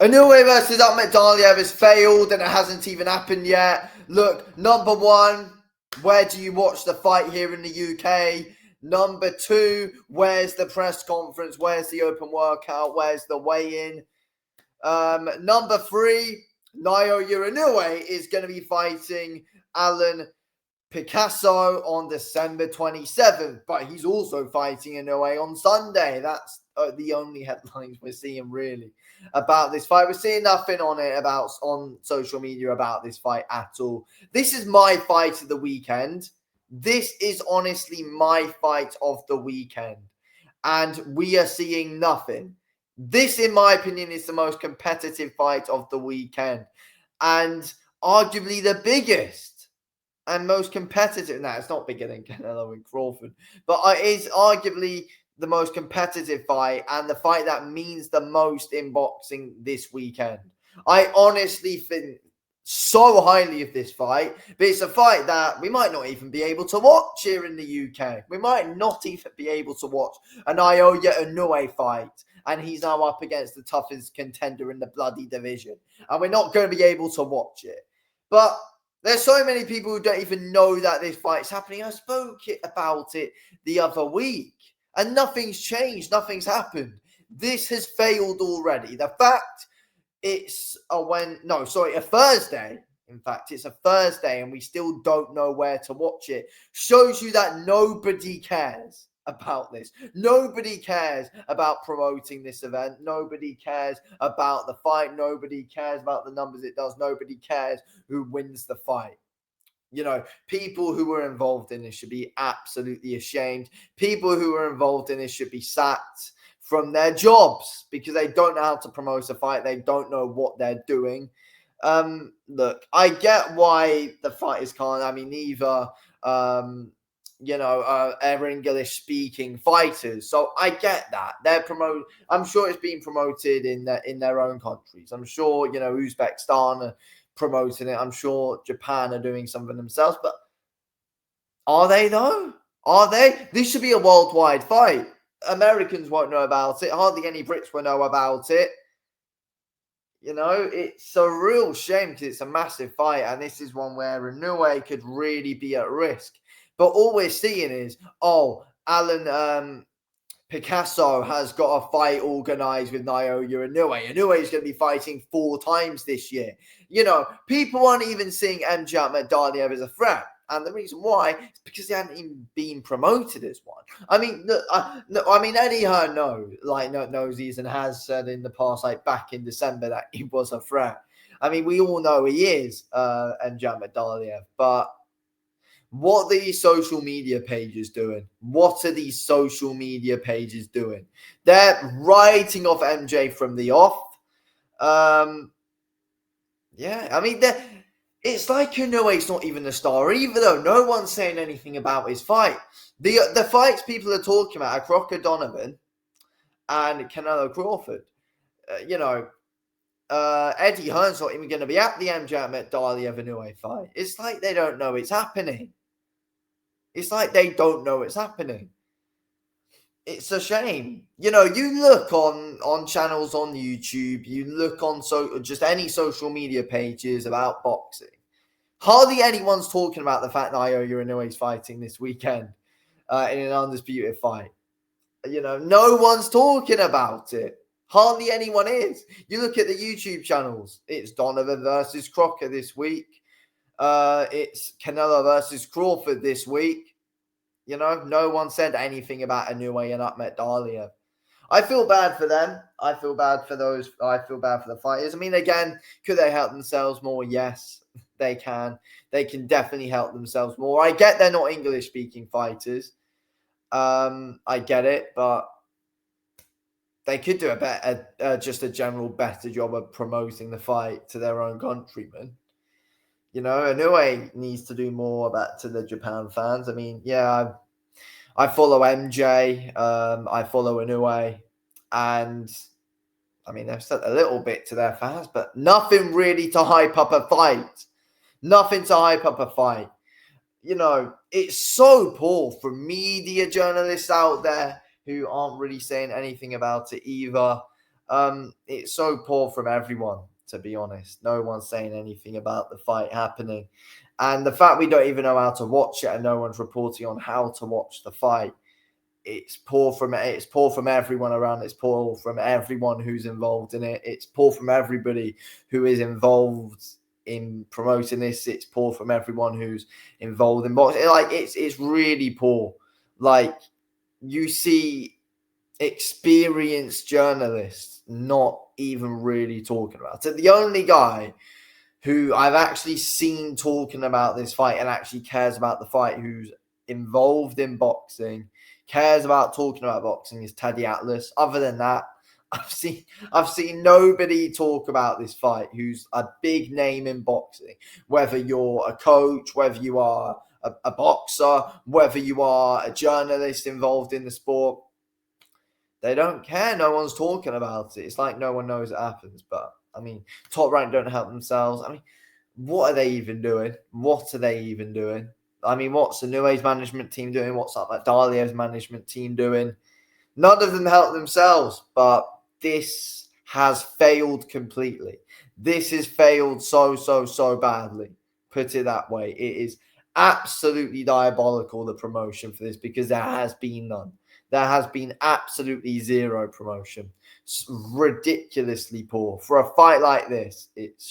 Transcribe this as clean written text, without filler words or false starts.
Inoue versus Akhmadaliev has failed and it hasn't even happened yet. Look, number one, where do you watch the fight here in the UK? Number two, where's the press conference? Where's the open workout? Where's the weigh-in? Number three, Inoue Inoue is going to be fighting Alan Picasso on December 27th, but he's also fighting Inoue on Sunday. That's the only headlines we're seeing really about this fight. We're seeing nothing on social media about this fight at all. This is my fight of the weekend. This is honestly my fight of the weekend, and we are seeing nothing. This, in my opinion, is the most competitive fight of the weekend, and arguably the biggest and most competitive. Now, it's not bigger than Canelo and Crawford, but it is arguably the most competitive fight and the fight that means the most in boxing this weekend. I honestly think so highly of this fight, but it's a fight that we might not even be able to watch here in the UK. We might not even be able to watch an Inoue Inoue fight, and he's now up against the toughest contender in the bloody division, and we're not going to be able to watch it. But there's so many people who don't even know that this fight's happening. I spoke about it the other week, and nothing's changed. Nothing's happened. This has failed already. The fact it's a Thursday. In fact, it's a Thursday, and we still don't know where to watch it. Shows you that nobody cares about this. Nobody cares about promoting this event. Nobody cares about the fight. Nobody cares about the numbers it does. Nobody cares who wins the fight. You know, people who were involved in this should be absolutely ashamed. People who were involved in this should be sacked from their jobs because they don't know how to promote a fight. They don't know what they're doing. Look, I get why the fighters can't. I mean, neither are English-speaking fighters. So I get that. I'm sure it's being promoted in their own countries. I'm sure, Uzbekistan are promoting it. I'm sure Japan are doing something themselves. But are they, though? Are they? This should be a worldwide fight. Americans won't know about it. Hardly any Brits will know about it. It's a real shame because it's a massive fight. And this is one where Inoue could really be at risk. But all we're seeing is, Alan Picasso has got a fight organized with Inoue Inoue. Inoue is going to be fighting 4 times this year. People aren't even seeing MJ Akhmadaliev as a threat. And the reason why is because he hadn't even been promoted as one. I mean, Eddie Hearn knows these and has said in the past, back in December, that he was a threat. I mean, we all know he is, MJ Akhmadaliev, but what are these social media pages doing? What are these social media pages doing? They're writing off MJ from the off. It's like Inoue's not even a star, even though no one's saying anything about his fight. The fights people are talking about are Crocker Donovan and Canelo Crawford. Eddie Hearn's not even going to be at the MJ Akhmadaliev Inoue fight. It's like they don't know it's happening. It's like they don't know it's happening. It's a shame. You look on channels on YouTube, you look on just any social media pages about boxing. Hardly anyone's talking about the fact that Inoue Inoue is fighting this weekend in an undisputed fight. No one's talking about it. Hardly anyone is. You look at the YouTube channels. It's Donovan versus Crocker this week. It's Canelo versus Crawford this week. No one said anything about Inoue and Akhmadaliev. I feel bad for them. I feel bad for the fighters. I mean, again, could they help themselves more? Yes, they can. They can definitely help themselves more. I get they're not English-speaking fighters. I get it, but they could do just a general better job of promoting the fight to their own countrymen. Inoue needs to do more to the Japan fans. I mean, yeah, I follow MJ, I follow Inoue, and I mean, they've said a little bit to their fans, but nothing really to hype up a fight. Nothing to hype up a fight. It's so poor from media journalists out there who aren't really saying anything about it either. It's so poor from everyone, to be honest. No one's saying anything about the fight happening. And the fact we don't even know how to watch it and no one's reporting on how to watch the fight, it's poor from everyone around. It's poor from everyone who's involved in it. It's poor from everybody who is involved in promoting this. It's poor from everyone who's involved in boxing. Like it's really poor. Like you see experienced journalists not even really talking about it. The only guy who I've actually seen talking about this fight and actually cares about the fight, who's involved in boxing, cares about talking about boxing, is Teddy Atlas. Other than that, I've seen nobody talk about this fight who's a big name in boxing. Whether you're a coach, whether you are a boxer, whether you are a journalist involved in the sport, they don't care. No one's talking about it. It's like no one knows it happens. But I mean, Top Rank don't help themselves. I mean, what are they even doing? What are they even doing? I mean, what's Inoue's management team doing? What's Akhmadaliev's management team doing? None of them help themselves, but this has failed completely. This has failed so badly. Put it that way. It is absolutely diabolical, the promotion for this, because there has been none. There has been absolutely zero promotion. It's ridiculously poor. For a fight like this, it's